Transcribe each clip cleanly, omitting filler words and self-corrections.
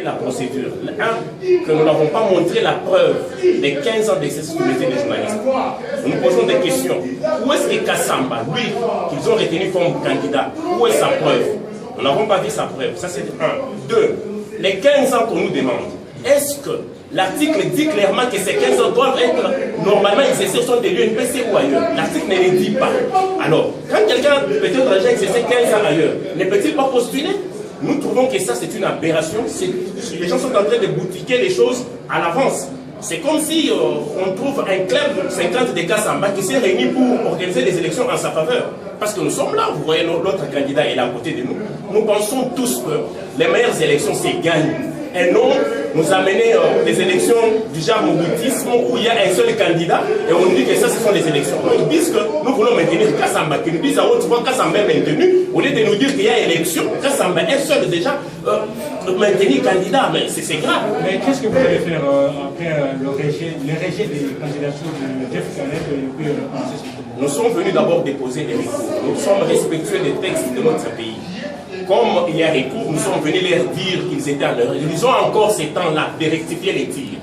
La procédure. Que nous n'avons pas montré la preuve des 15 ans d'excessivité des journalistes. Nous nous posons des questions. Où est-ce que Kassamba, lui, qu'ils ont retenu comme candidat, où est sa preuve? Nous n'avons pas vu sa preuve. Ça, c'est un. Deux, les 15 ans qu'on nous demande, est-ce que l'article dit clairement que ces 15 ans doivent être normalement exercés sur des l'UNPC ou ailleurs? L'article ne le dit pas. Alors, quand quelqu'un peut-être déjà exercé 15 ans ailleurs, ne peut-il pas postuler? Nous trouvons que ça c'est une aberration. Les gens sont en train de boutiquer les choses à l'avance. C'est comme si on trouve un club 50 de Kassamba qui s'est réuni pour organiser des élections en sa faveur. Parce que nous sommes là, vous voyez notre candidat est là à côté de nous. Nous pensons tous que les meilleures élections c'est gagne. Et non nous amener des élections du genre moutisme où il y a un seul candidat et on nous dit que ça ce sont les élections. Ils disent que nous voulons maintenir Kassamba, qu'ils nous disent à haute voix Kassamba est maintenu, au lieu de nous dire qu'il y a élection, Kassamba est seul déjà maintenir candidat, mais c'est grave. Mais qu'est-ce que vous allez faire après le rejet des candidatures de Jeff Caleb et puis Nous sommes venus d'abord déposer des recours. Nous sommes respectueux des textes de notre pays. Comme il y a recours, nous sommes venus leur dire qu'ils étaient en erreur. Ils ont encore ces temps-là de rectifier les tirs.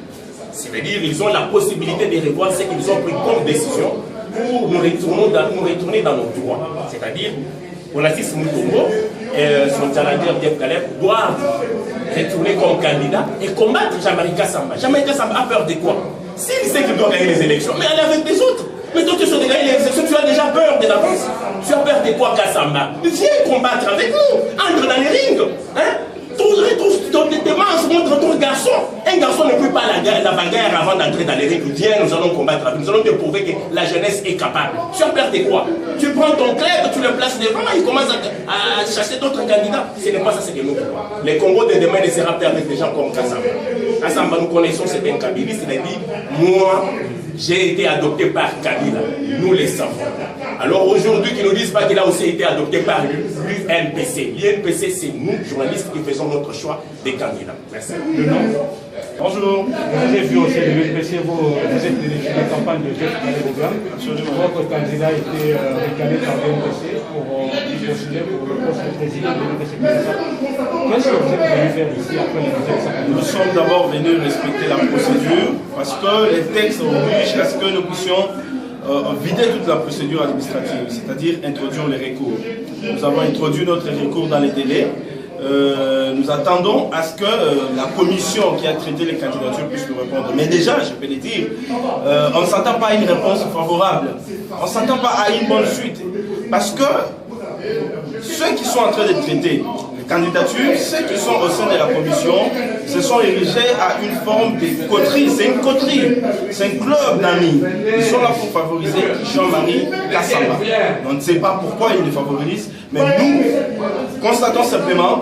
C'est-à-dire qu'ils ont la possibilité de revoir ce qu'ils ont pris comme décision pour nous retourner dans nos droits. C'est-à-dire, Onasis Mutombo et son challenger Jeff Caleb doivent retourner comme candidat et combattre Jean-Marie Kassamba. Jean-Marie Kassamba a peur de quoi? S'il sait qu'il doit gagner les élections, mais aller avec les autres. Mais toi, tu sais gagner les élections, tu as déjà peur de l'avance. Tu as peur de quoi, Kassamba? Viens combattre avec nous, entre dans les rings. Hein? Tes manches montrent ton garçon. Un garçon ne peut pas la bagarre avant d'entrer dans les rings. Viens, nous allons combattre avec nous. Nous allons te prouver que la jeunesse est capable. Tu as peur de quoi? Tu prends ton club, tu le places devant, il commence à chercher d'autres candidats. Ce n'est pas ça, c'est que nous. Le Congo de demain ne sera pas avec des gens comme Kassamba. Kassamba, nous connaissons, c'est un kabiliste. Il a dit, moi, j'ai été adopté par Kabila. Nous les savons. Alors aujourd'hui, qu'ils ne nous disent pas qu'il a aussi été adopté par l'UNPC. L'UNPC, c'est nous, journalistes, qui faisons notre choix des candidats. Merci. Bonjour. Vous avez vu aussi l'UNPC, vous êtes de la campagne de Jeff Caleb. Absolument. Votre candidat a été recalé par l'UNPC pour postuler pour le poste de président de l'UNPC. Qu'est-ce que vous êtes venu faire ici après les élections? Nous sommes d'abord venus respecter la procédure parce que les textes obligent à ce que nous puissions vider toute la procédure administrative, c'est-à-dire introduire les recours. Nous avons introduit notre recours dans les délais. Nous attendons à ce que la commission qui a traité les candidatures puisse nous répondre. Mais déjà, je peux le dire, on ne s'attend pas à une réponse favorable. On ne s'attend pas à une bonne suite. Parce que ceux qui sont en train de traiter les candidatures, ceux qui sont au sein de la commission, se sont érigés à une forme de coterie. C'est une coterie, c'est un club d'amis. Ils sont là pour favoriser Jean-Marie Kassamba. On ne sait pas pourquoi ils le favorisent, mais nous constatons simplement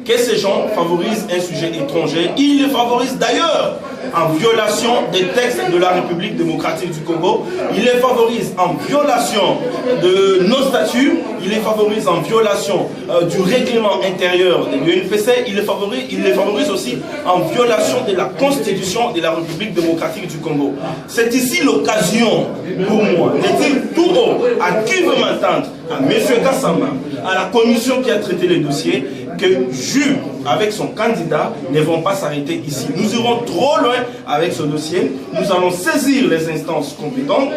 que ces gens favorisent un sujet étranger. Ils le favorisent d'ailleurs en violation des textes de la République démocratique du Congo. Ils les favorisent en violation de nos statuts. Ils les favorisent en violation du règlement intérieur de l'UNPC. Ils les favorisent aussi en violation de la Constitution de la République démocratique du Congo. C'est ici l'occasion pour moi de dire tout haut à qui veut m'entendre, à M. Kassamba, à la commission qui a traité les dossiers, que Jules, avec son candidat, ne vont pas s'arrêter ici. Nous irons trop loin avec ce dossier. Nous allons saisir les instances compétentes,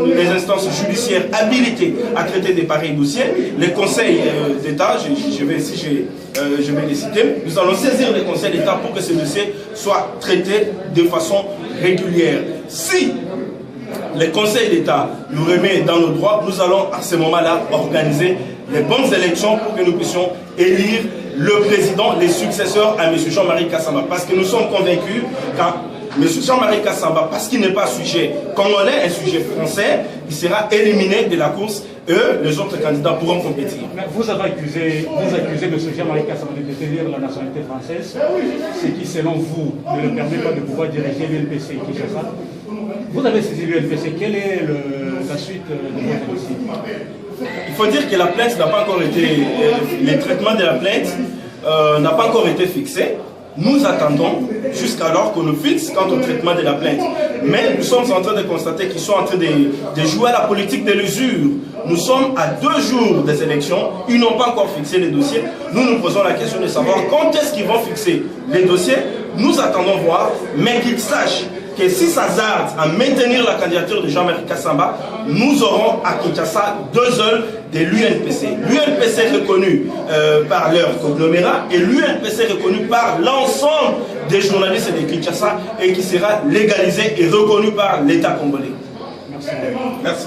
les instances judiciaires habilitées à traiter des pareils dossiers. Les conseils d'État, je vais les citer. Nous allons saisir les conseils d'État pour que ce dossier soit traité de façon régulière. Si le Conseil d'État nous remet dans nos droits, nous allons à ce moment-là organiser les bonnes élections pour que nous puissions élire le président, les successeurs à M. Jean-Marie Kassamba. Parce que nous sommes convaincus qu'à M. Jean-Marie Kassamba, parce qu'il n'est pas un sujet congolais, un sujet français, il sera éliminé de la course et les autres candidats pourront compétir. Mais vous accusez M. Jean-Marie Kassamba de détenir la nationalité française, ce qui, selon vous, ne le permet pas de pouvoir diriger l'UNPC Kinshasa. Vous avez saisi l'UNPC, quelle est la suite de votre dossier? Il faut dire que la plainte n'a pas encore été, le traitement de la plainte n'a pas encore été fixé. Nous attendons jusqu'alors qu'on nous fixe quant au traitement de la plainte. Mais nous sommes en train de constater qu'ils sont en train de jouer à la politique de l'usure. Nous sommes à 2 jours des élections, ils n'ont pas encore fixé les dossiers. Nous nous posons la question de savoir quand est-ce qu'ils vont fixer les dossiers. Nous attendons voir, mais qu'ils sachent que si ça s'hazarde à maintenir la candidature de Jean-Marie Kassamba, nous aurons à Kinshasa 2 heures de l'UNPC. L'UNPC reconnu par leur conglomérat et l'UNPC reconnu par l'ensemble des journalistes de Kinshasa et qui sera légalisé et reconnu par l'État congolais. Merci. Merci.